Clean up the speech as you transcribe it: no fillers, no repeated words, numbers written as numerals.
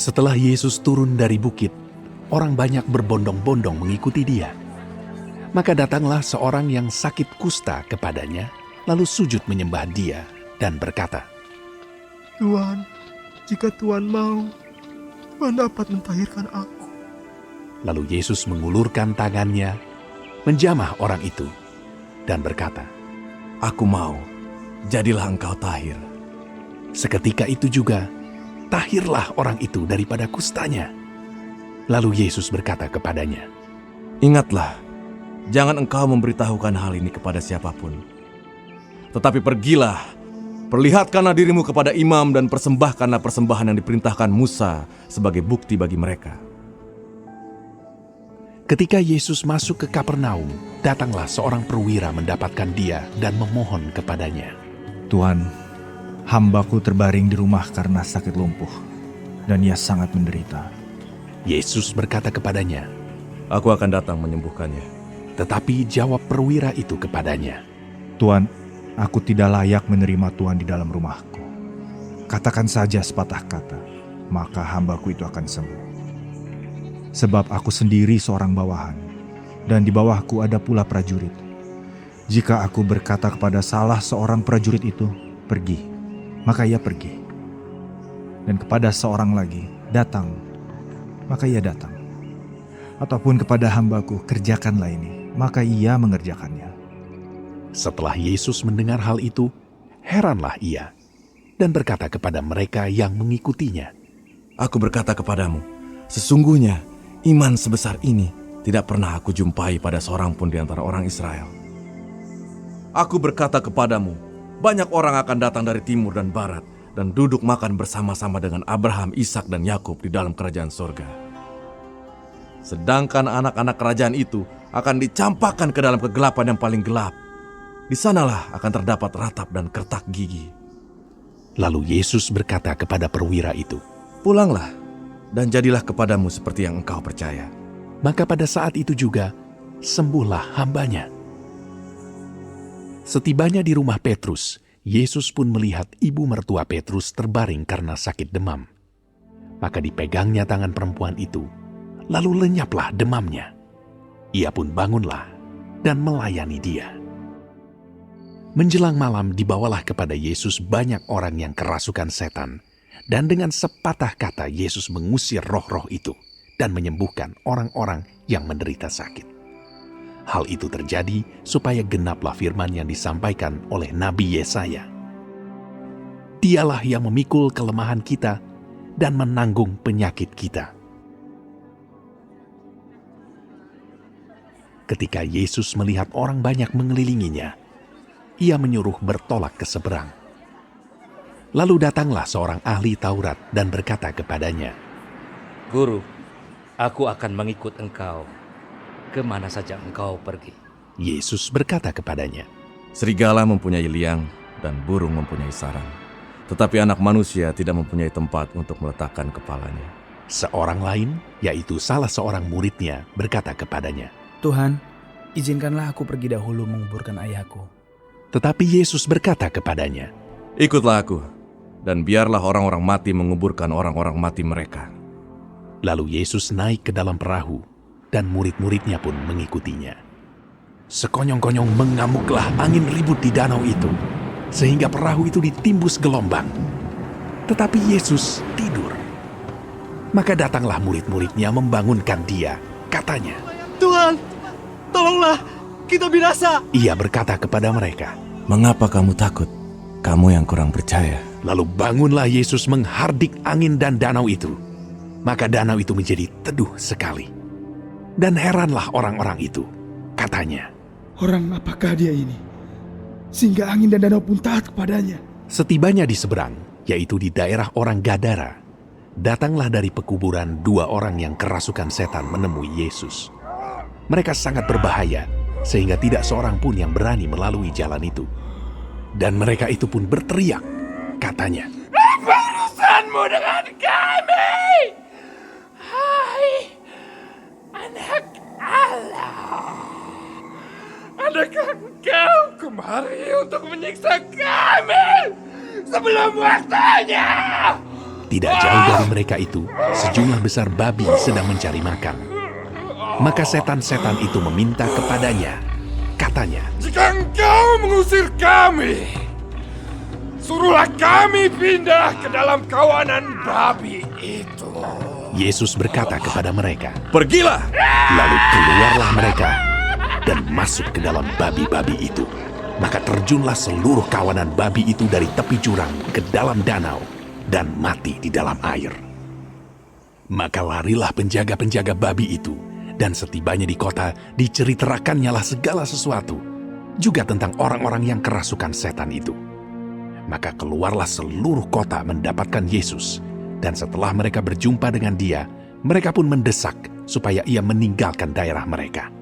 Setelah Yesus turun dari bukit, orang banyak berbondong-bondong mengikuti dia. Maka datanglah seorang yang sakit kusta kepadanya, lalu sujud menyembah dia dan berkata, Tuhan, jika Tuhan mau, Tuhan dapat mentahirkan aku. Lalu Yesus mengulurkan tangannya, menjamah orang itu, dan berkata, Aku mau, jadilah engkau tahir. seketika itu juga, tahirlah orang itu daripada kustanya. Lalu Yesus berkata kepadanya, Ingatlah, jangan engkau memberitahukan hal ini kepada siapapun. Tetapi pergilah, perlihatkanlah dirimu kepada imam dan persembahkanlah persembahan yang diperintahkan Musa sebagai bukti bagi mereka. Ketika Yesus masuk ke Kapernaum, datanglah seorang perwira mendapatkan dia dan memohon kepadanya. Tuhan, hambaku terbaring di rumah karena sakit lumpuh, dan ia sangat menderita. Yesus berkata kepadanya, Aku akan datang menyembuhkannya. tetapi jawab perwira itu kepadanya, Tuhan, aku tidak layak menerima Tuhan di dalam rumahku. Katakan saja sepatah kata, maka hambaku itu akan sembuh. Sebab aku sendiri seorang bawahan, dan di bawahku ada pula prajurit. Jika aku berkata kepada salah seorang prajurit itu, pergi, maka ia pergi. Dan kepada seorang lagi, datang, maka ia datang. Ataupun kepada hambaku, kerjakanlah ini, maka ia mengerjakannya. Setelah Yesus mendengar hal itu, heranlah ia, dan berkata kepada mereka yang mengikutinya, Aku berkata kepadamu, sesungguhnya iman sebesar ini tidak pernah aku jumpai pada seorang pun di antara orang Israel. Aku berkata kepadamu, banyak orang akan datang dari timur dan barat dan duduk makan bersama-sama dengan Abraham, Ishak dan Yakub di dalam kerajaan surga. Sedangkan anak-anak kerajaan itu akan dicampakkan ke dalam kegelapan yang paling gelap. Di sanalah akan terdapat ratap dan kertak gigi. Lalu Yesus berkata kepada perwira itu, Pulanglah dan jadilah kepadamu seperti yang engkau percaya. maka pada saat itu juga sembuhlah hambanya. Setibanya di rumah Petrus, Yesus pun melihat ibu mertua Petrus terbaring karena sakit demam. Maka dipegangnya tangan perempuan itu, lalu lenyaplah demamnya. Ia pun bangunlah dan melayani dia. Menjelang malam dibawalah kepada Yesus banyak orang yang kerasukan setan, dan dengan sepatah kata Yesus mengusir roh-roh itu dan menyembuhkan orang-orang yang menderita sakit. Hal itu terjadi supaya genaplah firman yang disampaikan oleh Nabi Yesaya. Dialah yang memikul kelemahan kita dan menanggung penyakit kita. Ketika Yesus melihat orang banyak mengelilinginya, ia menyuruh bertolak ke seberang. Lalu datanglah seorang ahli Taurat dan berkata kepadanya, Guru, aku akan mengikut engkau kemana saja engkau pergi. Yesus berkata kepadanya, Serigala mempunyai liang dan burung mempunyai sarang, tetapi anak manusia tidak mempunyai tempat untuk meletakkan kepalanya. Seorang lain, yaitu salah seorang muridnya, berkata kepadanya, Tuhan, izinkanlah aku pergi dahulu menguburkan ayahku. tetapi Yesus berkata kepadanya, Ikutlah aku, dan biarlah orang-orang mati menguburkan orang-orang mati mereka. Lalu Yesus naik ke dalam perahu, dan murid-muridnya pun mengikutinya. Sekonyong-konyong mengamuklah angin ribut di danau itu, sehingga perahu itu ditimbus gelombang. Tetapi Yesus tidur. Maka datanglah murid-muridnya membangunkan dia, katanya, Tuhan, tolonglah, kita binasa. ia berkata kepada mereka. Mengapa kamu takut? Kamu yang kurang percaya. Lalu bangunlah Yesus menghardik angin dan danau itu. Maka danau itu menjadi teduh sekali. Dan heranlah orang-orang itu. Katanya, Orang apakah dia ini? Sehingga angin dan danau pun taat kepadanya. setibanya di seberang, yaitu di daerah orang Gadara, datanglah dari pekuburan dua orang yang kerasukan setan menemui Yesus. Mereka sangat berbahaya, sehingga tidak seorang pun yang berani melalui jalan itu. Dan mereka itu pun berteriak, katanya, Apa urusanmu dengan kami? Hai, anak Allah. Adakah engkau kemari untuk menyiksa kami sebelum waktunya? Tidak jauh dari mereka itu, sejumlah besar babi sedang mencari makan. Maka setan-setan itu meminta kepadanya. Katanya, Jika engkau mengusir kami, suruhlah kami pindah ke dalam kawanan babi itu. Yesus berkata kepada mereka, Pergilah! lalu keluarlah mereka dan masuk ke dalam babi-babi itu. Maka terjunlah seluruh kawanan babi itu dari tepi jurang ke dalam danau dan mati di dalam air. Maka larilah penjaga-penjaga babi itu, dan setibanya di kota diceriterakannya segala sesuatu, juga tentang orang-orang yang kerasukan setan itu. Maka keluarlah seluruh kota mendapatkan Yesus, dan setelah mereka berjumpa dengan dia, mereka pun mendesak supaya ia meninggalkan daerah mereka.